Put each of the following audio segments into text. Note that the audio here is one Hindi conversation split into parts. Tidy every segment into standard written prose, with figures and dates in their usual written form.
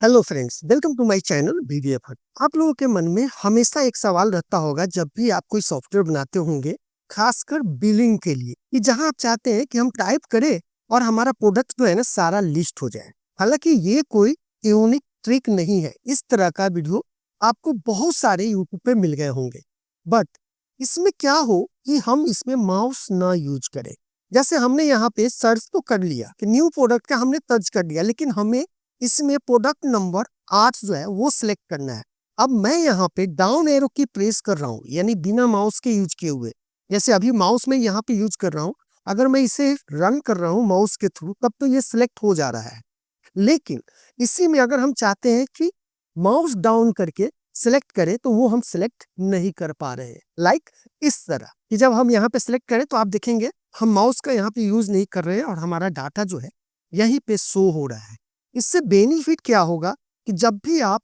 Hello friends, welcome to my channel BBA fun. आप लोगों के मन में हमेशा एक सवाल रहता होगा जब भी आप कोई सॉफ्टवेयर बनाते होंगे, खासकर बिलिंग के लिए, कि जहां आप चाहते हैं कि हम टाइप करें और हमारा प्रोडक्ट जो है ना सारा लिस्ट हो जाए। हालांकि ये कोई यूनिक ट्रिक नहीं है। इस तरह का वीडियो आपको बहुत सारे यूट्यूब पे मिल गए होंगे, बट इसमें क्या हो कि हम इसमें माउस ना यूज करें। जैसे हमने यहाँ पे सर्च तो कर लिया कि न्यू प्रोडक्ट का हमने सर्च कर लिया, लेकिन हमें इसमें प्रोडक्ट नंबर 8 जो है वो सिलेक्ट करना है। अब मैं यहाँ पे डाउन एरो की प्रेस कर रहा हूँ, यानी बिना माउस के यूज किए हुए। जैसे अभी माउस में यहाँ पे यूज कर रहा हूँ, अगर मैं इसे रन कर रहा हूँ माउस के थ्रू, तब तो ये सिलेक्ट हो जा रहा है। लेकिन इसी में अगर हम चाहते हैं कि माउस डाउन करके सिलेक्ट करें, तो वो हम सिलेक्ट नहीं कर पा रहे हैं। लाइक इस तरह कि जब हम यहाँ पे सिलेक्ट करें तो आप देखेंगे हम माउस का यहाँ पे यूज नहीं कर रहे हैं और हमारा डाटा जो है यहीं पे शो हो रहा है। इससे बेनिफिट क्या होगा कि जब भी आप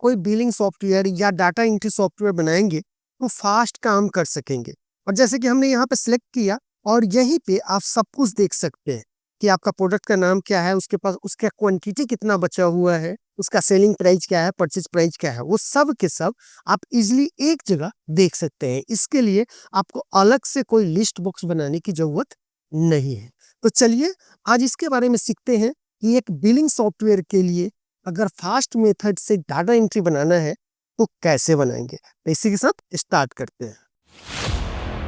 कोई बिलिंग सॉफ्टवेयर या डाटा एंट्री सॉफ्टवेयर बनाएंगे तो फास्ट काम कर सकेंगे। और जैसे कि हमने यहाँ पे सिलेक्ट किया और यहीं पे आप सब कुछ देख सकते हैं कि आपका प्रोडक्ट का नाम क्या है, उसके पास उसका क्वांटिटी कितना बचा हुआ है, उसका सेलिंग प्राइस क्या है, परचेज प्राइस क्या है, वो सब के सब आप इजिली एक जगह देख सकते हैं। इसके लिए आपको अलग से कोई लिस्ट बॉक्स बनाने की जरूरत नहीं है। तो चलिए आज इसके बारे में सीखते हैं कि एक बिलिंग सॉफ्टवेयर के लिए अगर फास्ट मेथड से डाटा एंट्री बनाना है तो कैसे बनाएंगे। तो इसी के साथ स्टार्ट करते हैं।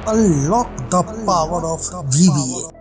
Unlock the power of VBA.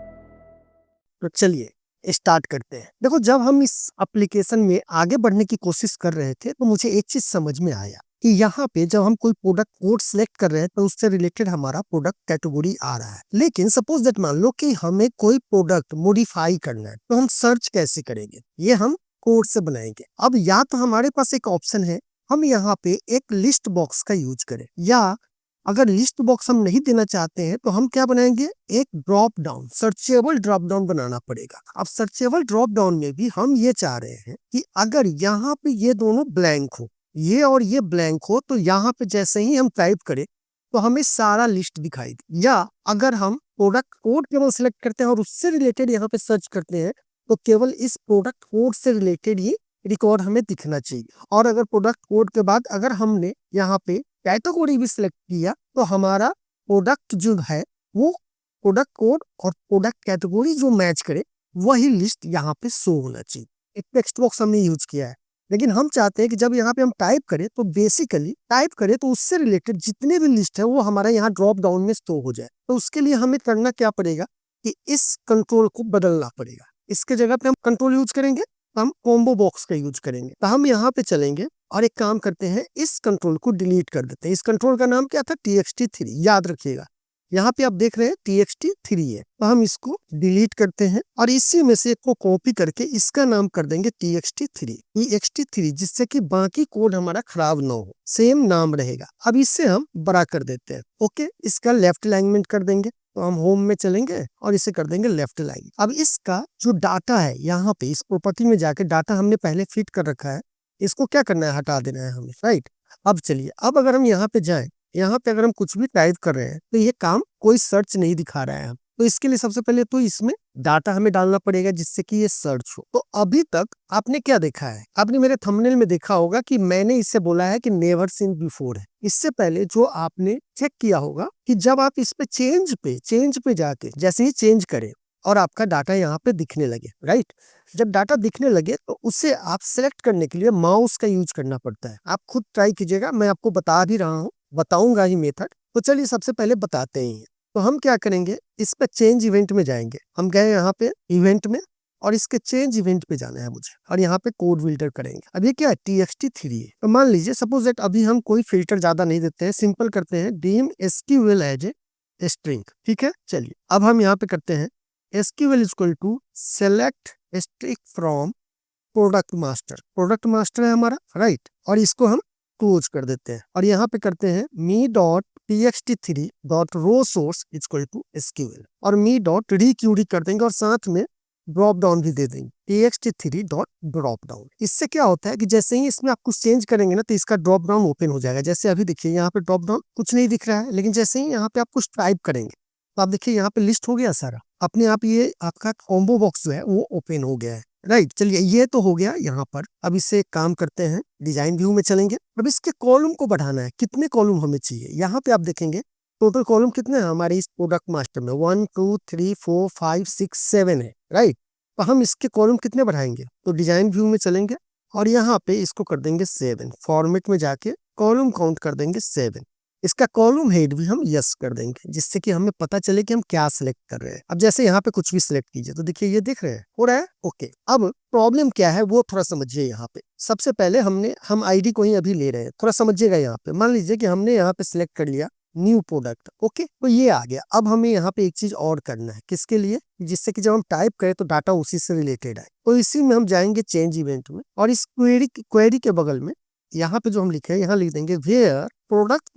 तो चलिए स्टार्ट करते हैं। देखो, जब हम इस एप्लीकेशन में आगे बढ़ने की कोशिश कर रहे थे तो मुझे एक चीज समझ में आया कि यहाँ पे जब हम कोई प्रोडक्ट कोड सिलेक्ट कर रहे हैं तो उससे रिलेटेड हमारा प्रोडक्ट कैटेगरी आ रहा है। लेकिन सपोज दैट मान लो कि हमें कोई प्रोडक्ट मॉडिफाई करना है, तो हम सर्च कैसे करेंगे? ये हम कोड से बनाएंगे। अब या तो हमारे पास एक ऑप्शन है, हम यहाँ पे एक लिस्ट बॉक्स का यूज करें, या अगर लिस्ट बॉक्स हम नहीं देना चाहते हैं तो हम क्या बनाएंगे, एक drop down, searchable drop down बनाना पड़ेगा। अब सर्चेबल ड्रॉप डाउन में भी हम ये चाह रहे हैं कि अगर यहाँ पे ये दोनों ब्लैंक हो, ये और ये ब्लैंक हो, तो यहाँ पे जैसे ही हम टाइप करें तो हमें सारा लिस्ट दिखाई दे। या अगर हम प्रोडक्ट कोड केवल सिलेक्ट करते हैं और उससे रिलेटेड यहाँ पे सर्च करते हैं, तो केवल इस प्रोडक्ट कोड से रिलेटेड ही रिकॉर्ड हमें दिखना चाहिए। और अगर प्रोडक्ट कोड के बाद अगर हमने यहाँ पे कैटेगरी भी सिलेक्ट किया तो हमारा प्रोडक्ट जो है वो प्रोडक्ट कोड और प्रोडक्ट कैटेगरी जो मैच करे वही लिस्ट यहाँ पे शो होना चाहिए। एक टेक्स्ट बॉक्स हमने यूज किया है, लेकिन हम चाहते हैं कि जब यहाँ पे हम टाइप करें तो बेसिकली टाइप करें तो उससे रिलेटेड जितने भी लिस्ट है वो हमारा यहाँ ड्रॉप डाउन में शो हो जाए। तो उसके लिए हमें करना क्या पड़ेगा कि इस कंट्रोल को बदलना पड़ेगा। इसके जगह पे हम कंट्रोल यूज करेंगे, हम कॉम्बो बॉक्स का यूज करेंगे। तो हम यहाँ पे चलेंगे और एक काम करते हैं, इस कंट्रोल को डिलीट कर देते हैं। इस कंट्रोल का नाम क्या था? txt3। याद रखिएगा, यहाँ पे आप देख रहे हैं txt3 है, तो हम इसको डिलीट करते हैं और इसी में से को कॉपी करके इसका नाम कर देंगे txt3, जिससे कि बाकी कोड हमारा खराब ना हो, सेम नाम रहेगा। अब इससे हम बड़ा कर देते हैं। ओके, इसका लेफ्ट अलाइनमेंट कर देंगे, तो हम होम में चलेंगे और इसे कर देंगे लेफ्ट लाइन। अब इसका जो डाटा है, यहाँ पे इस प्रॉपर्टी में जाके डाटा हमने पहले फिट कर रखा है, इसको क्या करना है? हटा देना है हमें, राइट। अब चलिए, अब अगर हम यहाँ पे जाएं, यहाँ पे अगर हम कुछ भी टाइप कर रहे हैं तो ये काम कोई सर्च नहीं दिखा रहा है। तो इसके लिए सबसे पहले तो इसमें डाटा हमें डालना पड़ेगा जिससे कि ये सर्च हो। तो अभी तक आपने क्या देखा है? आपने मेरे थंबनेल में देखा होगा कि मैंने इससे बोला है कि नेवर सीन बिफोर है। इससे पहले जो आपने चेक किया होगा कि जब आप इस पे चेंज पे जाके जैसे ही चेंज करें और आपका डाटा यहाँ पे दिखने लगे, राइट। जब डाटा दिखने लगे तो उसे आप सिलेक्ट करने के लिए माउस का यूज करना पड़ता है। आप खुद ट्राई कीजिएगा, मैं आपको बता भी रहा हूँ, बताऊंगा ही मेथड। तो चलिए सबसे पहले बताते ही हैं। तो हम क्या करेंगे, इस पे चेंज इवेंट में जाएंगे। हम गए यहाँ पे इवेंट में और इसके चेंज इवेंट पे जाना है मुझे, और यहाँ पे कोड फिल्टर करेंगे। अब ये क्या है? txt3 है। तो मान लीजिए सपोज दैट अभी हम कोई फिल्टर ज्यादा नहीं देते हैं, सिंपल करते हैं dim SQL as a string. ठीक है, चलिए अब हम यहाँ पे करते हैं SQL equal to select string from product master है हमारा, राइट। और इसको हम क्लोज कर देते हैं और यहाँ पे करते हैं me.txt3.row source equal to SQL और me.requery कर देंगे और साथ में ड्रॉप डाउन भी दे देंगे txt3.dropdown। इससे क्या होता है कि जैसे ही इसमें आप कुछ चेंज करेंगे ना तो इसका ड्रॉप डाउन ओपन हो जाएगा। जैसे अभी देखिए यहाँ पे ड्रॉप डाउन कुछ नहीं दिख रहा है, लेकिन जैसे ही यहाँ पे आप कुछ टाइप करेंगे तो आप देखिए यहाँ पे लिस्ट हो गया सारा अपने आप। ये आपका कॉम्बो बॉक्स जो है वो ओपन हो गया है। राइट। चलिए ये तो हो गया यहाँ पर। अब इससे एक काम करते हैं, डिजाइन व्यू में चलेंगे। अब इसके कॉलम को बढ़ाना है, कितने कॉलम हमें चाहिए? यहाँ पे आप देखेंगे टोटल कॉलम कितने हैं हमारे इस प्रोडक्ट मास्टर में, 1 2 3 4 5 6 7 है, राइट। तो हम इसके कॉलम कितने बढ़ाएंगे? तो डिजाइन व्यू में चलेंगे और यहाँ पे इसको कर देंगे 7, फॉर्मेट में जाके कॉलम काउंट कर देंगे 7। इसका कॉलम हेड भी हम यस कर देंगे, जिससे कि हमें पता चले कि हम क्या सिलेक्ट कर रहे हैं। अब जैसे यहाँ पे कुछ भी सिलेक्ट कीजिए तो देखिए ये दिख रहे हैं, हो रहा है, ओके। अब प्रॉब्लम क्या है वो थोड़ा समझिए। यहाँ पे सबसे पहले हम आईडी को ही अभी ले रहे हैं, थोड़ा समझिएगा। यहाँ पे मान लीजिए कि हमने यहाँ पे सिलेक्ट कर लिया न्यू प्रोडक्ट, ओके, तो ये आ गया। अब हमें यहाँ पे एक चीज और करना है, किसके लिए? जिससे कि जब हम टाइप करें तो डाटा उसी से रिलेटेड है। तो इसी में हम जाएंगे चेंज इवेंट में और इस क्वेरी के बगल में यहाँ पे जो हम लिखे हैं यहाँ लिख देंगे वेयर प्रोडक्ट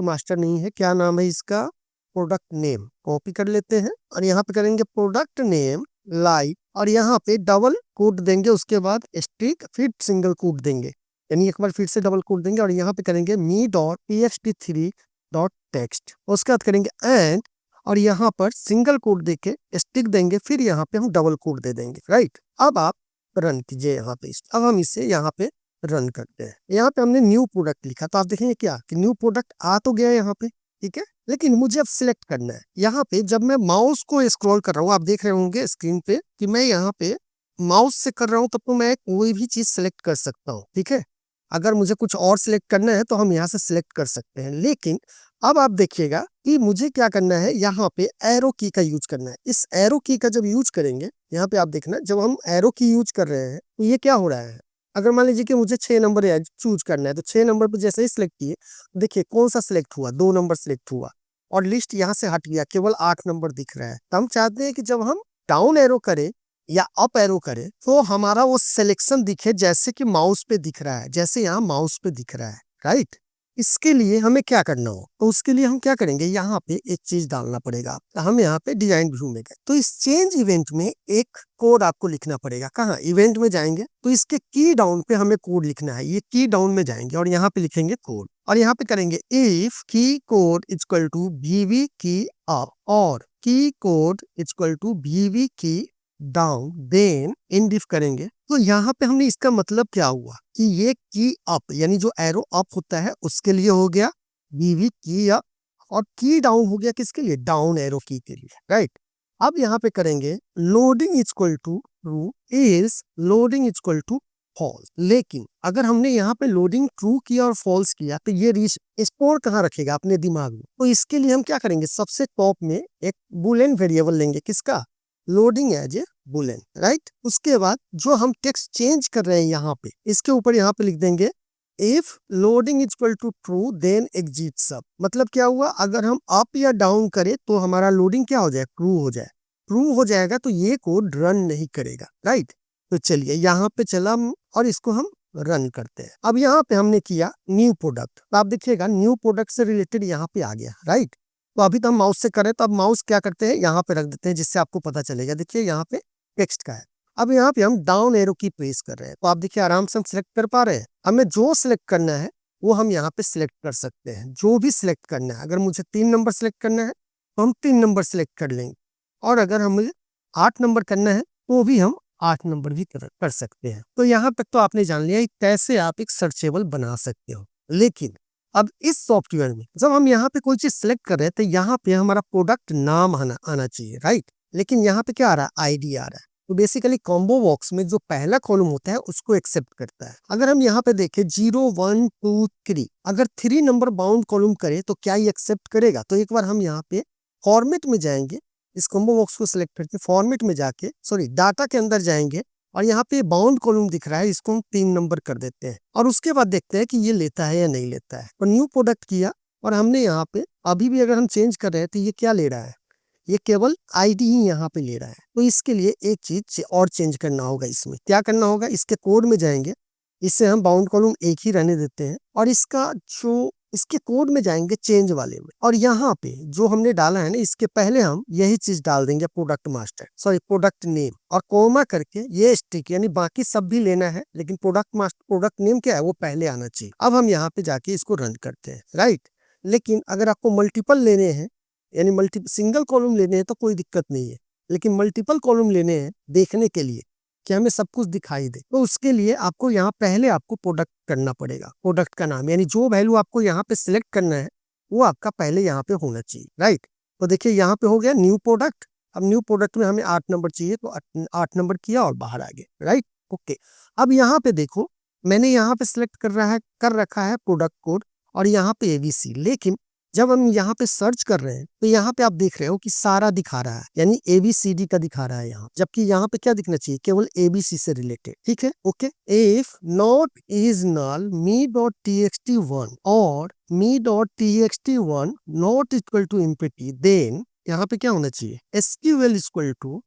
मास्टर नहीं है, क्या नाम है इसका? Product name. कॉपी कर लेते हैं और यहाँ पे करेंगे प्रोडक्ट नेम लाइव और यहाँ पे डबल कोट देंगे, उसके बाद स्ट्रिक फिर सिंगल कोट देंगे, यानी एक बार फिर से डबल कोट देंगे और यहाँ पे करेंगे me.txt3.text। उसके बाद करेंगे एंड और यहाँ पर सिंगल कोट देके स्टिक देंगे, फिर यहाँ पे हम डबल कोट दे देंगे, राइट। अब आप रन कीजिए यहाँ पे। अब हम इसे यहाँ पे रन करते हैं। यहाँ पे हमने न्यू प्रोडक्ट लिखा तो आप देखेंगे क्या कि न्यू प्रोडक्ट आ तो गया यहाँ पे, ठीक है, लेकिन मुझे अब सिलेक्ट करना है। यहाँ पे जब मैं माउस को स्क्रॉल कर रहा हूँ, आप देख रहे होंगे स्क्रीन पे कि मैं यहाँ पे माउस से कर रहा हूँ, तब तो मैं कोई भी चीज सिलेक्ट कर सकता हूँ, ठीक है। अगर मुझे कुछ और सिलेक्ट करना है तो हम यहाँ से सिलेक्ट कर सकते हैं, लेकिन अब आप देखिएगा कि मुझे क्या करना है, यहाँ पे एरो की का यूज करना है। इस एरो की का जब यूज करेंगे, यहाँ पे आप देखना जब हम एरो की यूज कर रहे हैं तो ये क्या हो रहा है। अगर मान लीजिए कि मुझे 6 नंबर चूज करना है तो 6 नंबर पर जैसे ही सिलेक्ट किए, देखिए कौन सा सिलेक्ट हुआ, 2 नंबर सिलेक्ट हुआ और लिस्ट यहाँ से हट गया, केवल 8 नंबर दिख रहा है। तो हम चाहते हैं कि जब हम डाउन एरो करें या अप एरो करें तो हमारा वो सिलेक्शन दिखे जैसे कि माउस पे दिख रहा है, जैसे यहाँ माउस पे दिख रहा है, राइट। इसके लिए हमें क्या करना हो, तो उसके लिए हम क्या करेंगे, यहाँ पे एक चीज डालना पड़ेगा। हम यहाँ पे डिजाइन व्यू में गए तो इस चेंज इवेंट में एक कोड आपको लिखना पड़ेगा। कहाँ? इवेंट में जाएंगे तो इसके की डाउन पे हमें कोड लिखना है। ये की डाउन में जाएंगे और यहाँ पे लिखेंगे कोड और यहाँ पे करेंगे इफ की कोड इक्वल टू वीवी की अप और की कोड इक्वल टू वीवी की डाउन, देन इन इफ करेंगे। तो यहाँ पे हमने इसका मतलब क्या हुआ कि ये की अप यानी जो एरो अप होता है उसके लिए हो गया वीवी की अप और की डाउन हो गया किसके लिए? डाउन एरो की के लिए, राइट। अब यहाँ पे करेंगे loading equal to true is loading equal to false. लेकिन अगर हमने यहाँ पे लोडिंग ट्रू किया और फॉल्स किया तो ये स्टोर कहाँ रखेगा? अपने दिमाग में। तो इसके लिए हम क्या करेंगे, सबसे टॉप में एक बुलियन वेरिएबल लेंगे, किसका? Loading as a boolean, right. उसके बाद जो हम टेक्स्ट चेंज कर रहे हैं यहाँ पे, इसके ऊपर यहाँ पे लिख देंगे if loading equal to true then exit sub. मतलब क्या हुआ, अगर हम अप या डाउन करें तो हमारा लोडिंग क्या हो जाए? ट्रू हो जाए। ट्रू हो जाएगा तो ये कोड रन नहीं करेगा, राइट। तो चलिए यहाँ पे चला और इसको हम रन करते हैं। अब यहाँ पे हमने किया न्यू प्रोडक्ट, तो आप देखिएगा न्यू प्रोडक्ट से रिलेटेड यहाँ पे आ गया, राइट। तो अभी तो हम माउस से करें तो अब माउस क्या करते हैं, यहाँ पे रख देते हैं जिससे आपको पता चलेगा। देखिए यहाँ पे टेक्स्ट का है। अब यहाँ पे हम डाउन एरो की प्रेस कर रहे हैं तो आप देखिए आराम से हम सिलेक्ट कर पा रहे हैं। हमें जो सिलेक्ट करना है वो हम यहाँ पे सिलेक्ट कर सकते हैं, जो भी सिलेक्ट करना है। अगर मुझे 3 नंबर सिलेक्ट करना है तो हम 3 नंबर सिलेक्ट कर लेंगे और अगर हमें 8 नंबर करना है तो भी हम 8 नंबर भी कर सकते हैं। तो यहाँ तक तो आपने जान लिया कैसे आप एक सर्चेबल बना सकते हो। लेकिन अब इस सॉफ्टवेयर में जब हम यहाँ पे कोई चीज सिलेक्ट कर रहे हैं तो यहाँ पे हमारा प्रोडक्ट नाम आना चाहिए, राइट। लेकिन यहाँ पे क्या आ रहा है? आईडी आ रहा है। तो बेसिकली कॉम्बो बॉक्स में जो पहला कॉलम होता है उसको एक्सेप्ट करता है। अगर हम यहाँ पे देखें 0 1 2 3, अगर 3 नंबर बाउंड कॉलम करे तो क्या ये एक्सेप्ट करेगा? तो एक बार हम यहाँ पे फॉर्मेट में जाएंगे, इस कॉम्बो बॉक्स को सिलेक्ट करके फॉर्मेट में जाके डाटा के अंदर जाएंगे और यहाँ पे बाउंड कॉलम दिख रहा है, इसको हम 3 नंबर कर देते हैं और उसके बाद देखते हैं कि ये लेता है या नहीं लेता है। और न्यू प्रोडक्ट किया और हमने यहाँ पे अभी भी अगर हम चेंज कर रहे हैं तो ये क्या ले रहा है? ये केवल आईडी ही यहाँ पे ले रहा है। तो इसके लिए एक चीज और चेंज करना होगा। इसमें क्या करना होगा, इसके कोड में जाएंगे, इससे हम बाउंड कॉलम एक ही रहने देते हैं और इसके कोड में जाएंगे चेंज वाले में और यहाँ पे जो हमने डाला है ना इसके पहले हम यही चीज डाल देंगे प्रोडक्ट नेम और कोमा करके ये स्टिक, यानी बाकी सब भी लेना है लेकिन प्रोडक्ट नेम क्या है वो पहले आना चाहिए। अब हम यहाँ पे जाके इसको रन करते हैं, राइट। लेकिन अगर आपको मल्टीपल लेने हैं यानी सिंगल कॉलम लेने हैं तो कोई दिक्कत नहीं है, लेकिन मल्टीपल कॉलम लेने हैं देखने के लिए कि हमें सब कुछ दिखाई दे। तो उसके लिए आपको यहाँ पहले आपको प्रोडक्ट करना पड़ेगा, प्रोडक्ट का नाम, यानी जो वैल्यू आपको यहाँ पे सिलेक्ट करना है वो आपका पहले यहाँ पे होना चाहिए, राइट। तो देखिए यहाँ पे हो गया न्यू प्रोडक्ट। अब न्यू प्रोडक्ट में हमें 8 नंबर चाहिए, तो 8 नंबर किया और बाहर आ गए, राइट। ओके, अब यहाँ पे देखो मैंने यहाँ पे सिलेक्ट कर रखा है प्रोडक्ट कोड और यहाँ पे एबीसी, लेकिन जब हम यहाँ पे सर्च कर रहे हैं तो यहाँ पे आप देख रहे हो कि सारा दिखा रहा है, यानी एबीसीडी का दिखा रहा है यहाँ, जबकि यहाँ पे क्या दिखना चाहिए, केवल एबीसी से रिलेटेड, ठीक है। Okay, if not is null me dot TXT one और me dot TXT one not equal to empty, then यहाँ पे क्या होना चाहिए, SQL equal to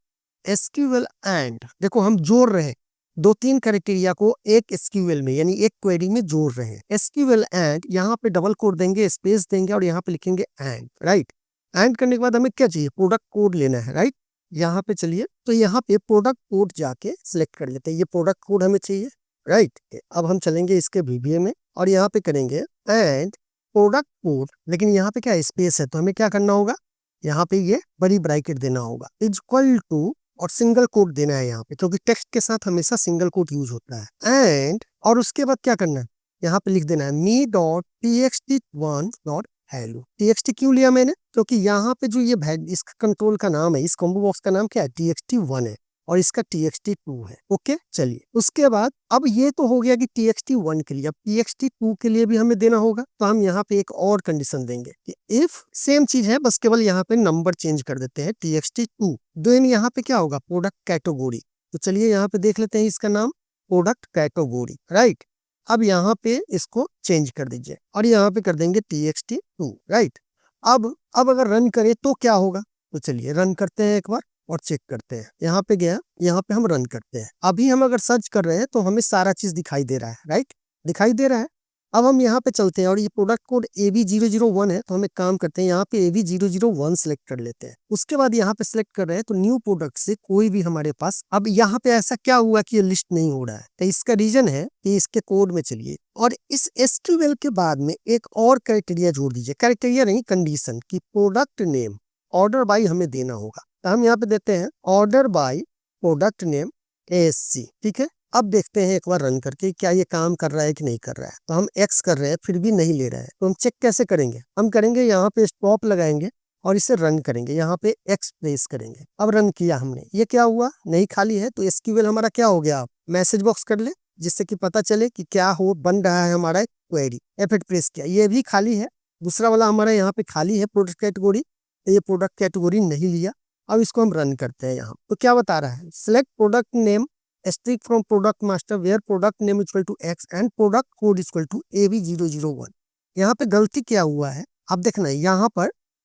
SQL and, देखो हम जोड़ रहे हैं 2-3 क्राइटेरिया को एक एसक्यूएल में, यानी एक क्वेरी में जोड़ रहे हैं। एसक्यूएल एंड, यहाँ पे डबल कोड देंगे, स्पेस देंगे और यहाँ पे लिखेंगे एंड, राइट। एंड करने के बाद हमें क्या चाहिए, प्रोडक्ट कोड लेना है, राइट। यहाँ पे चलिए, तो यहाँ पे प्रोडक्ट कोड जाके सिलेक्ट कर लेते हैं, ये प्रोडक्ट कोड हमें चाहिए, राइट। अब हम चलेंगे इसके वीवीए में और यहाँ पे करेंगे एंड प्रोडक्ट कोड, लेकिन यहाँ पे क्या स्पेस है, तो हमें क्या करना होगा, यहाँ पे ये बड़ी ब्रैकेट देना होगा, इक्वल टू और सिंगल कोट देना है यहाँ पे, क्योंकि टेक्स्ट के साथ हमेशा सिंगल कोट यूज होता है। एंड और उसके बाद क्या करना है, यहाँ पे लिख देना है me dot TXT one dot hello. TXT क्यों लिया मैंने, क्योंकि यहाँ पे जो ये इसका कंट्रोल का नाम है, इस कॉम्बो बॉक्स का नाम क्या है, टीएक्सटी वन है और इसका टीएक्सटी टू है। ओके, चलिए उसके बाद अब ये तो हो गया कि टीएक्सटी वन के लिए, अब टीएक्सटी टू के लिए भी हमें देना होगा, तो हम यहाँ पे एक और कंडीशन देंगे कि इफ सेम चीज है, बस केवल यहाँ पे नंबर चेंज कर देते हैं, टीएक्सटी टू, देन यहाँ पे क्या होगा, प्रोडक्ट कैटेगरी। तो चलिए यहाँ पे देख लेते हैं इसका नाम, प्रोडक्ट कैटेगरी, राइट। अब यहाँ पे इसको चेंज कर दीजिए और यहाँ पे कर देंगे टीएक्सटी टू, राइट। अब अगर रन करें तो क्या होगा, तो चलिए रन करते हैं एक बार और चेक करते हैं। यहाँ पे गया, यहाँ पे हम रन करते हैं। अभी हम अगर सर्च कर रहे हैं तो हमें सारा चीज दिखाई दे रहा है, राइट, दिखाई दे रहा है। अब हम यहाँ पे चलते हैं और ये प्रोडक्ट कोड AB001 है, तो हम एक काम करते हैं, यहाँ पे AB001 सिलेक्ट कर लेते हैं। उसके बाद यहाँ पे सिलेक्ट कर रहे हैं तो न्यू प्रोडक्ट से कोई भी हमारे पास, अब यहाँ पे ऐसा क्या हुआ कि ये लिस्ट नहीं हो रहा है, तो इसका रीजन है कि इसके कोड में चलिए और इस एसक्यूएल के बाद में एक और क्राइटेरिया जोड़ दीजिए, क्राइटेरिया नहीं कंडीशन, की प्रोडक्ट नेम ऑर्डर बाई हमें देना होगा। तो हम यहाँ पे देते हैं order by product name ASC, ठीक है। अब देखते हैं एक बार रन करके क्या ये काम कर रहा है कि नहीं कर रहा है। तो हम X कर रहे हैं फिर भी नहीं ले रहा है, तो हम चेक कैसे करेंगे, हम करेंगे यहाँ पे स्टॉप लगाएंगे और इसे रन करेंगे, यहाँ पे X प्रेस करेंगे। अब रन किया हमने, ये क्या हुआ, नहीं खाली है, तो एसक्यूएल हमारा क्या हो गया, मैसेज बॉक्स कर ले जिससे कि पता चले कि क्या हो बन रहा है हमारा क्वेरी। F8 प्रेस किया, ये भी खाली है, दूसरा वाला हमारा यहाँ पे खाली है प्रोडक्ट कैटेगरी, तो ये प्रोडक्ट कैटेगरी नहीं लिया। अब इसको हम रन करते हैं, यहाँ तो क्या बता रहा है, select product name string from product master where product name equal to X and product code equal to AB001। यहाँ पे गलती क्या हुआ है, अब देखना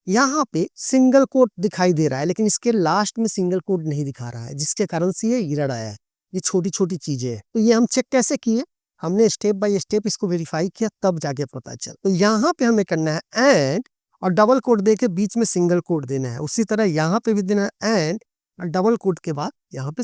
यहाँ पे सिंगल कोड दिखाई दे रहा है, लेकिन इसके लास्ट में सिंगल कोड नहीं दिखा रहा है, जिसके कारण से ये एरर आया है। ये छोटी छोटी चीजें हैं, तो ये हम चेक कैसे किए, हमने स्टेप बाय स्टेप इसको वेरीफाई किया, तब जाके पता चल। तो यहाँ पे हमें करना है एंड और डबल कोड दे के बीच में सिंगल कोड देना है, उसी तरह यहाँ पे भी देना है एंड और डबल कोड के बाद यहाँ पे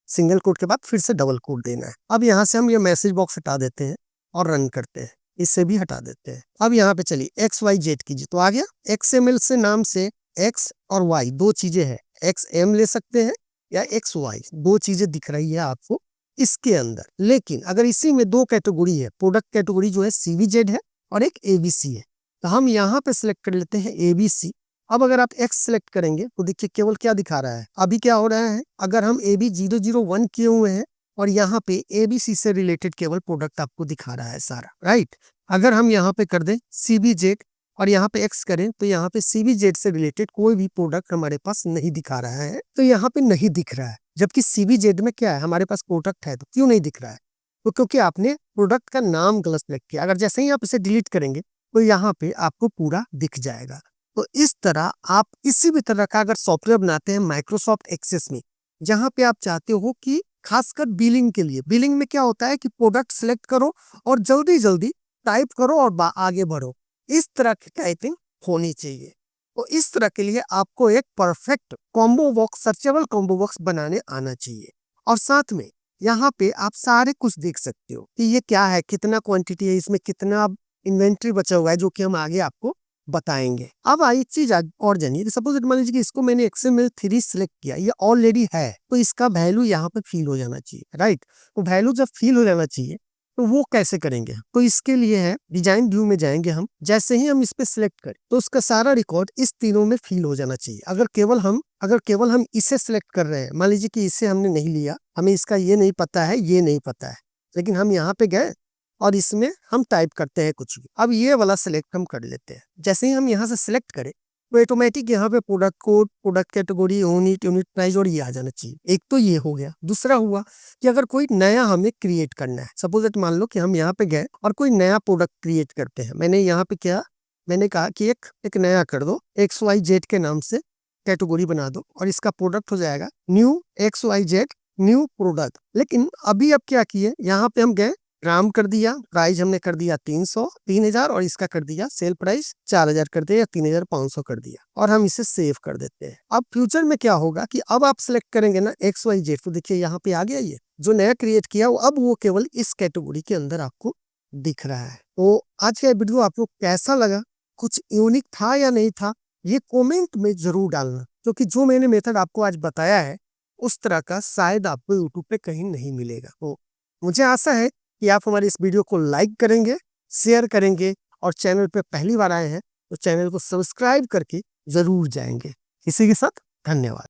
सिंगल कोड के बाद फिर से डबल कोड देना है। अब यहाँ से हम ये मैसेज बॉक्स हटा देते हैं और रन करते हैं, इससे भी हटा देते हैं। अब यहाँ पे चलिए XYZ कीजिए, तो आ गया। XML से नाम से X और Y दो चीजें हैं, XM ले सकते हैं या XY, दो चीजें दिख रही है आपको इसके अंदर। लेकिन अगर इसी में दो कैटेगरी है, प्रोडक्ट कैटेगरी जो है CVZ है और एक ABC है, तो हम यहाँ पे सिलेक्ट कर लेते हैं ABC। अब अगर आप X सिलेक्ट करेंगे तो देखिए केवल क्या दिखा रहा है, अभी क्या हो रहा है, अगर हम AB001 किए हुए हैं और यहाँ पे ABC से रिलेटेड केवल प्रोडक्ट आपको दिखा रहा है सारा, राइट। अगर हम यहाँ पे कर दें CVZ और यहाँ पे X करें तो यहाँ पे CVZ से रिलेटेड कोई भी प्रोडक्ट हमारे पास नहीं दिखा रहा है, तो यहाँ पे नहीं दिख रहा है। जबकि CVZ में क्या है, हमारे पास प्रोडक्ट है, तो क्यों नहीं दिख रहा है, तो क्योंकि आपने प्रोडक्ट का नाम गलत सिलेक्ट किया। अगर जैसे ही आप इसे डिलीट करेंगे तो यहाँ पे आपको पूरा दिख जाएगा। तो इस तरह आप किसी भी तरह का अगर सॉफ्टवेयर बनाते हैं माइक्रोसॉफ्ट एक्सेस में, जहां पे आप चाहते हो कि खासकर बिलिंग के लिए, बिलिंग में क्या होता है कि प्रोडक्ट सिलेक्ट करो और जल्दी जल्दी टाइप करो और आगे बढ़ो, इस तरह की टाइपिंग होनी चाहिए। तो इस तरह के लिए आपको एक perfect combo box, searchable combo box बनाने आना चाहिए। और साथ में यहाँ पे आप सारे कुछ देख सकते हो कि ये क्या है, कितना क्वांटिटी है, इसमें कितना इन्वेंट्री बचा हुआ है, जो कि हम आगे आपको बताएंगे। अब एक चीज और जानिए, सपोज मान लीजिए कि इसको मैंने XML3 सिलेक्ट किया, ये ऑलरेडी है, तो इसका वैल्यू यहाँ पे फिल हो जाना चाहिए, राइट। तो वैल्यू जब फिल हो जाना चाहिए तो वो कैसे करेंगे? तो इसके लिए है डिजाइन व्यू में जाएंगे हम, जैसे ही हम इस पे सिलेक्ट करें तो उसका सारा रिकॉर्ड इस तीनों में फिल हो जाना चाहिए। अगर केवल हम इसे सिलेक्ट कर रहे हैं, मान लीजिए कि इसे हमने नहीं लिया, हमें इसका ये नहीं पता है, ये नहीं पता है, लेकिन हम यहाँ पे गए और इसमें हम टाइप करते हैं कुछ भी। अब ये वाला सिलेक्ट हम कर लेते हैं। जैसे ही हम यहाँ से सिलेक्ट करें तो ऑटोमेटिक यहाँ पे product code, product category, unit price और ये आ जाना चाहिए। एक तो ये हो गया। दूसरा हुआ कि अगर कोई नया हमें क्रिएट करना है, सपोज दैट मान लो कि हम यहाँ पे गए और कोई नया प्रोडक्ट क्रिएट करते हैं। मैंने यहाँ पे क्या, मैंने कहा कि एक नया कर दो, XYZ के नाम से कैटेगरी बना दो और इसका प्रोडक्ट हो जाएगा न्यू XYZ न्यू प्रोडक्ट। लेकिन अभी अब क्या किए, यहाँ पे हम गए, ग्राम कर दिया, प्राइस हमने कर दिया 3000 और इसका कर दिया सेल प्राइस 4000 कर दिया या 3500 कर दिया और हम इसे सेव कर देते हैं। अब फ्यूचर में क्या होगा कि अब आप सिलेक्ट करेंगे ना XYZ, तो देखिए यहाँ पे आ गया, ये जो नया क्रिएट किया वो अब वो केवल इस कैटेगरी के अंदर आपको दिख रहा है। तो आज का वीडियो आपको कैसा लगा, कुछ यूनिक था या नहीं था, ये कमेंट में जरूर डालना, क्योंकि जो मैंने मेथड आपको आज बताया है उस तरह का शायद आपको यूट्यूब पे कहीं नहीं मिलेगा। तो मुझे आशा है कि आप हमारे इस वीडियो को लाइक करेंगे, शेयर करेंगे और चैनल पे पहली बार आए हैं तो चैनल को सब्सक्राइब करके जरूर जाएंगे। इसी के साथ धन्यवाद।